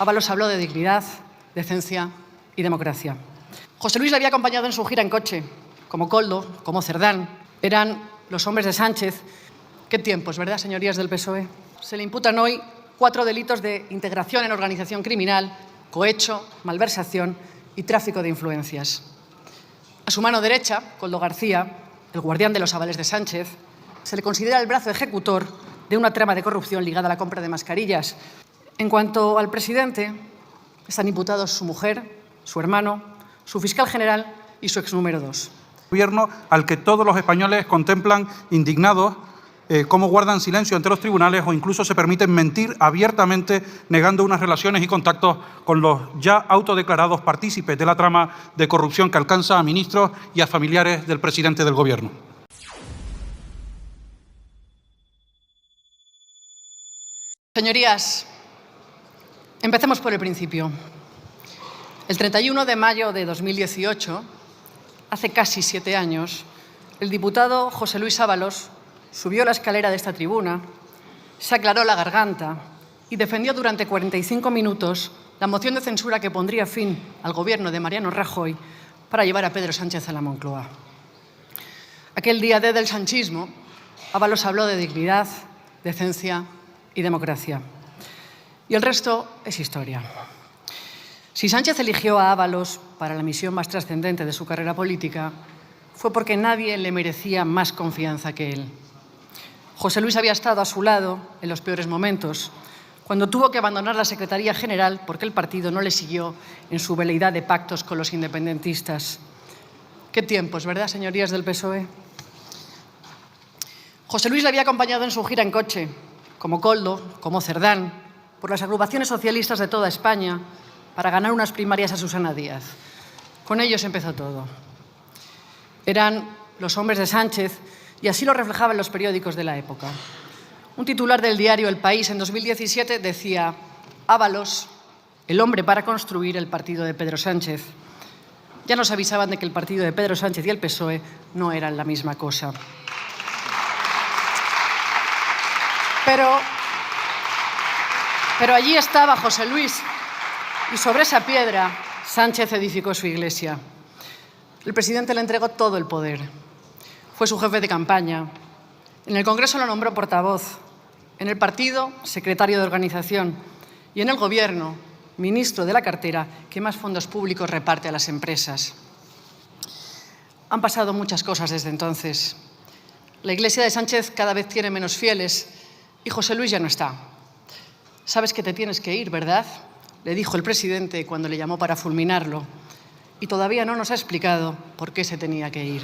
Ábalos habló de dignidad, decencia y democracia. José Luis le había acompañado en su gira en coche, como Koldo, como Cerdán. Eran los hombres de Sánchez. Qué tiempos, ¿verdad, señorías del PSOE? Se le imputan hoy 4 delitos de integración en organización criminal, cohecho, malversación y tráfico de influencias. A su mano derecha, Koldo García, el guardián de los avales de Sánchez, se le considera el brazo ejecutor de una trama de corrupción ligada a la compra de mascarillas. En cuanto al presidente, están imputados su mujer, su hermano, su fiscal general y su exnúmero 2. Gobierno al que todos los españoles contemplan indignados cómo guardan silencio ante los tribunales o incluso se permiten mentir abiertamente negando unas relaciones y contactos con los ya autodeclarados partícipes de la trama de corrupción que alcanza a ministros y a familiares del presidente del Gobierno. Señorías, empecemos por el principio. El 31 de mayo de 2018, hace casi 7 años, el diputado José Luis Ábalos subió la escalera de esta tribuna, se aclaró la garganta y defendió durante 45 minutos la moción de censura que pondría fin al gobierno de Mariano Rajoy para llevar a Pedro Sánchez a la Moncloa. Aquel día D del sanchismo, Ábalos habló de dignidad, decencia y democracia. Y el resto es historia. Si Sánchez eligió a Ábalos para la misión más trascendente de su carrera política, fue porque nadie le merecía más confianza que él. José Luis había estado a su lado en los peores momentos, cuando tuvo que abandonar la Secretaría General porque el partido no le siguió en su veleidad de pactos con los independentistas. Qué tiempos, ¿verdad, señorías del PSOE? José Luis le había acompañado en su gira en coche, como Koldo, como Cerdán, por las agrupaciones socialistas de toda España, para ganar unas primarias a Susana Díaz. Con ellos empezó todo. Eran los hombres de Sánchez y así lo reflejaban los periódicos de la época. Un titular del diario El País en 2017 decía: Ábalos, el hombre para construir el partido de Pedro Sánchez. Ya nos avisaban de que el partido de Pedro Sánchez y el PSOE no eran la misma cosa. Pero allí estaba José Luis y sobre esa piedra Sánchez edificó su iglesia. El presidente le entregó todo el poder. Fue su jefe de campaña. En el Congreso lo nombró portavoz. En el partido, secretario de organización. Y en el Gobierno, ministro de la cartera que más fondos públicos reparte a las empresas. Han pasado muchas cosas desde entonces. La iglesia de Sánchez cada vez tiene menos fieles y José Luis ya no está. Sabes que te tienes que ir, ¿verdad?, le dijo el presidente cuando le llamó para fulminarlo. Y todavía no nos ha explicado por qué se tenía que ir.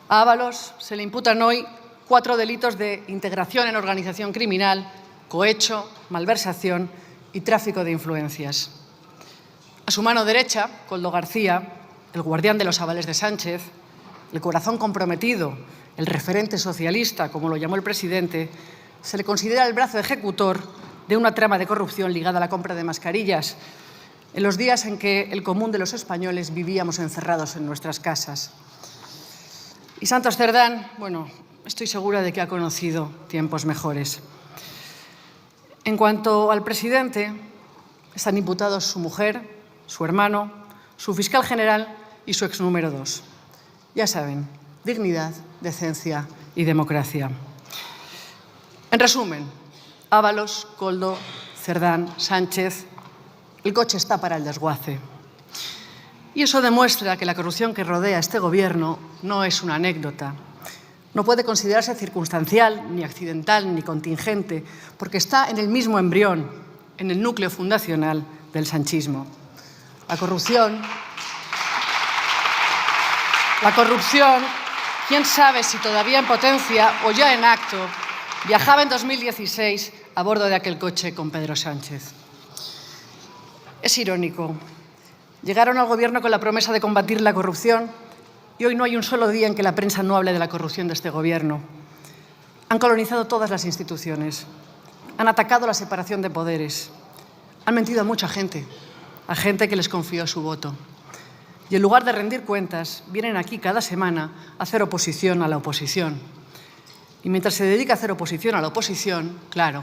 A Ábalos se le imputan hoy 4 delitos de integración en organización criminal, cohecho, malversación y tráfico de influencias. A su mano derecha, Koldo García, el guardián de los avales de Sánchez, el corazón comprometido, el referente socialista, como lo llamó el presidente, se le considera el brazo ejecutor de una trama de corrupción ligada a la compra de mascarillas, en los días en que el común de los españoles vivíamos encerrados en nuestras casas. Y Santos Cerdán, bueno, estoy segura de que ha conocido tiempos mejores. En cuanto al presidente, están imputados su mujer, su hermano, su fiscal general y su exnúmero 2. Ya saben, dignidad, decencia y democracia. En resumen, Ábalos, Koldo, Cerdán, Sánchez, el coche está para el desguace. Y eso demuestra que la corrupción que rodea a este gobierno no es una anécdota. No puede considerarse circunstancial, ni accidental, ni contingente, porque está en el mismo embrión, en el núcleo fundacional del sanchismo. La corrupción, quién sabe si todavía en potencia o ya en acto, viajaba en 2016 a bordo de aquel coche con Pedro Sánchez. Es irónico. Llegaron al gobierno con la promesa de combatir la corrupción y hoy no hay un solo día en que la prensa no hable de la corrupción de este gobierno. Han colonizado todas las instituciones, han atacado la separación de poderes, han mentido a mucha gente, a gente que les confió su voto. Y en lugar de rendir cuentas, vienen aquí cada semana a hacer oposición a la oposición. Y mientras se dedica a hacer oposición a la oposición, claro,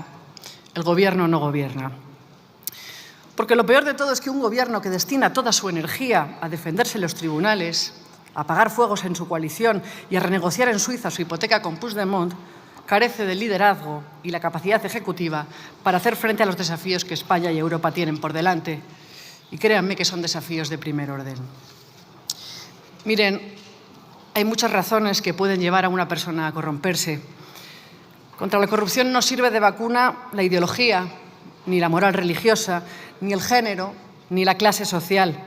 el gobierno no gobierna. Porque lo peor de todo es que un gobierno que destina toda su energía a defenderse en los tribunales, a apagar fuegos en su coalición y a renegociar en Suiza su hipoteca con Puigdemont, carece de liderazgo y la capacidad ejecutiva para hacer frente a los desafíos que España y Europa tienen por delante. Y créanme que son desafíos de primer orden. Miren, hay muchas razones que pueden llevar a una persona a corromperse. Contra la corrupción no sirve de vacuna la ideología, ni la moral religiosa, ni el género, ni la clase social.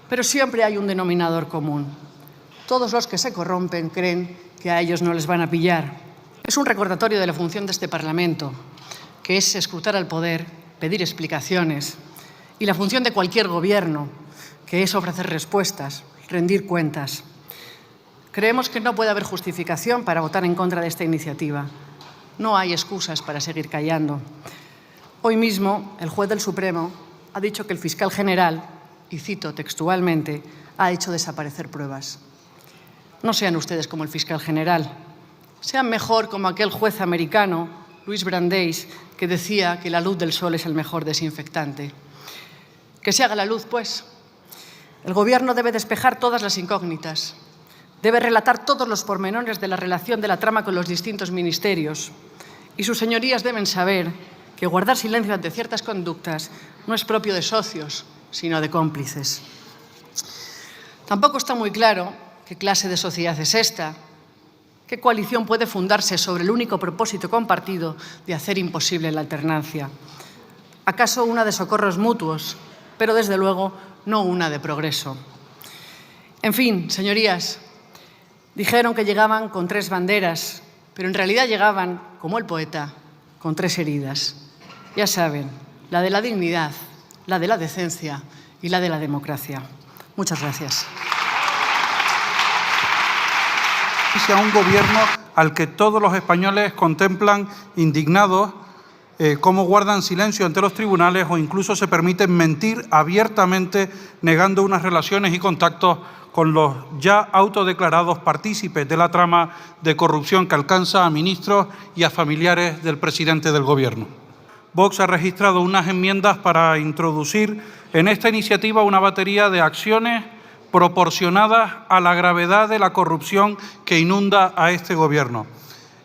Pero siempre hay un denominador común. Todos los que se corrompen creen que a ellos no les van a pillar. Es un recordatorio de la función de este Parlamento, que es escrutar al poder, pedir explicaciones, y la función de cualquier gobierno, que es ofrecer respuestas, rendir cuentas. Creemos que no puede haber justificación para votar en contra de esta iniciativa. No hay excusas para seguir callando. Hoy mismo, el juez del Supremo ha dicho que el fiscal general, y cito textualmente, ha hecho desaparecer pruebas. No sean ustedes como el fiscal general. Sean mejor como aquel juez americano, Louis Brandeis, que decía que la luz del sol es el mejor desinfectante. Que se haga la luz, pues. El Gobierno debe despejar todas las incógnitas. Debe relatar todos los pormenores de la relación de la trama con los distintos ministerios. Y sus señorías deben saber que guardar silencio ante ciertas conductas no es propio de socios, sino de cómplices. Tampoco está muy claro qué clase de sociedad es esta, qué coalición puede fundarse sobre el único propósito compartido de hacer imposible la alternancia. ¿Acaso una de socorros mutuos, pero desde luego no una de progreso? En fin, señorías, dijeron que llegaban con 3 banderas, pero en realidad llegaban, como el poeta, con 3 heridas. Ya saben, la de la dignidad, la de la decencia y la de la democracia. Muchas gracias. A un gobierno al que todos los españoles contemplan indignados cómo guardan silencio ante los tribunales o incluso se permiten mentir abiertamente negando unas relaciones y contactos con los ya autodeclarados partícipes de la trama de corrupción que alcanza a ministros y a familiares del presidente del Gobierno. Vox ha registrado unas enmiendas para introducir en esta iniciativa una batería de acciones proporcionadas a la gravedad de la corrupción que inunda a este Gobierno.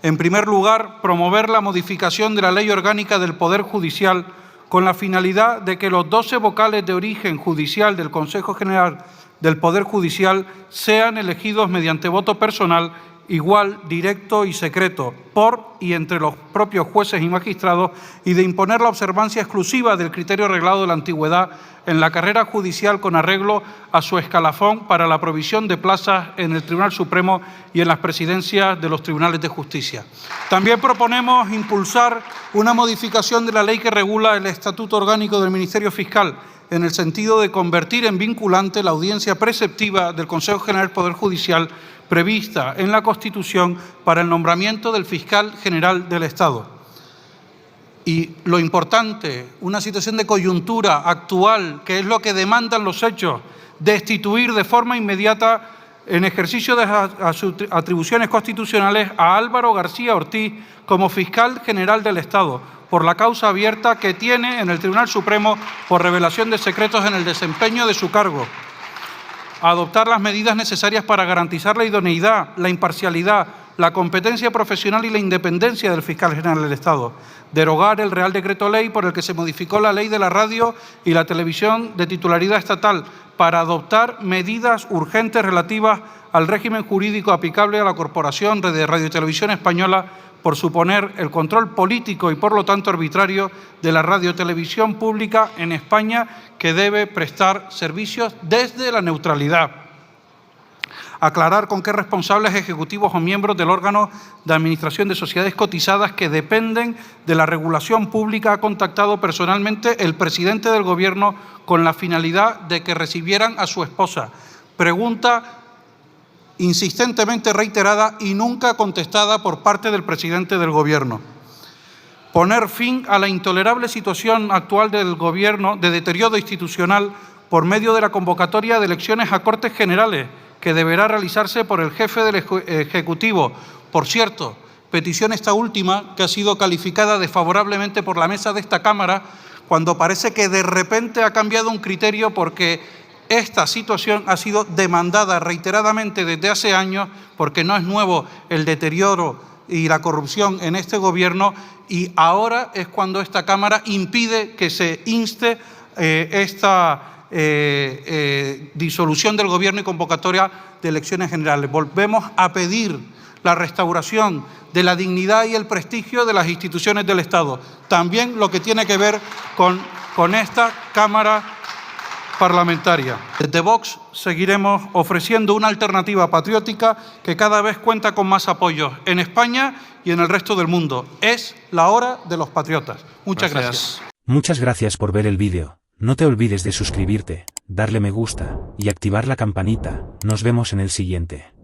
En primer lugar, promover la modificación de la Ley Orgánica del Poder Judicial con la finalidad de que los 12 vocales de origen judicial del Consejo General del Poder Judicial sean elegidos mediante voto personal igual, directo y secreto, por y entre los propios jueces y magistrados, y de imponer la observancia exclusiva del criterio reglado de la antigüedad en la carrera judicial con arreglo a su escalafón para la provisión de plazas en el Tribunal Supremo y en las presidencias de los tribunales de justicia. También proponemos impulsar una modificación de la ley que regula el Estatuto Orgánico del Ministerio Fiscal, en el sentido de convertir en vinculante la audiencia preceptiva del Consejo General del Poder Judicial prevista en la Constitución para el nombramiento del fiscal general del Estado. Y lo importante, una situación de coyuntura actual, que es lo que demandan los hechos, destituir de forma inmediata, en ejercicio de sus atribuciones constitucionales, a Álvaro García Ortiz como fiscal general del Estado, por la causa abierta que tiene en el Tribunal Supremo por revelación de secretos en el desempeño de su cargo. Adoptar las medidas necesarias para garantizar la idoneidad, la imparcialidad, la competencia profesional y la independencia del fiscal general del Estado. Derogar el Real Decreto Ley por el que se modificó la Ley de la Radio y la Televisión de titularidad estatal para adoptar medidas urgentes relativas al régimen jurídico aplicable a la Corporación de Radio y Televisión Española por suponer el control político y, por lo tanto, arbitrario de la radiotelevisión pública en España, que debe prestar servicios desde la neutralidad. Aclarar con qué responsables ejecutivos o miembros del órgano de administración de sociedades cotizadas que dependen de la regulación pública ha contactado personalmente el presidente del Gobierno con la finalidad de que recibieran a su esposa. Pregunta insistentemente reiterada y nunca contestada por parte del presidente del Gobierno. Poner fin a la intolerable situación actual del Gobierno de deterioro institucional por medio de la convocatoria de elecciones a Cortes Generales, que deberá realizarse por el jefe del Ejecutivo. Por cierto, petición esta última que ha sido calificada desfavorablemente por la mesa de esta Cámara cuando parece que de repente ha cambiado un criterio porque esta situación ha sido demandada reiteradamente desde hace años, porque no es nuevo el deterioro y la corrupción en este gobierno, y ahora es cuando esta Cámara impide que se inste esta disolución del gobierno y convocatoria de elecciones generales. Volvemos a pedir la restauración de la dignidad y el prestigio de las instituciones del Estado. También lo que tiene que ver con esta Cámara parlamentaria. Desde Vox seguiremos ofreciendo una alternativa patriótica que cada vez cuenta con más apoyos en España y en el resto del mundo. Es la hora de los patriotas. Muchas gracias. Muchas gracias por ver el vídeo. No te olvides de suscribirte, darle me gusta y activar la campanita. Nos vemos en el siguiente.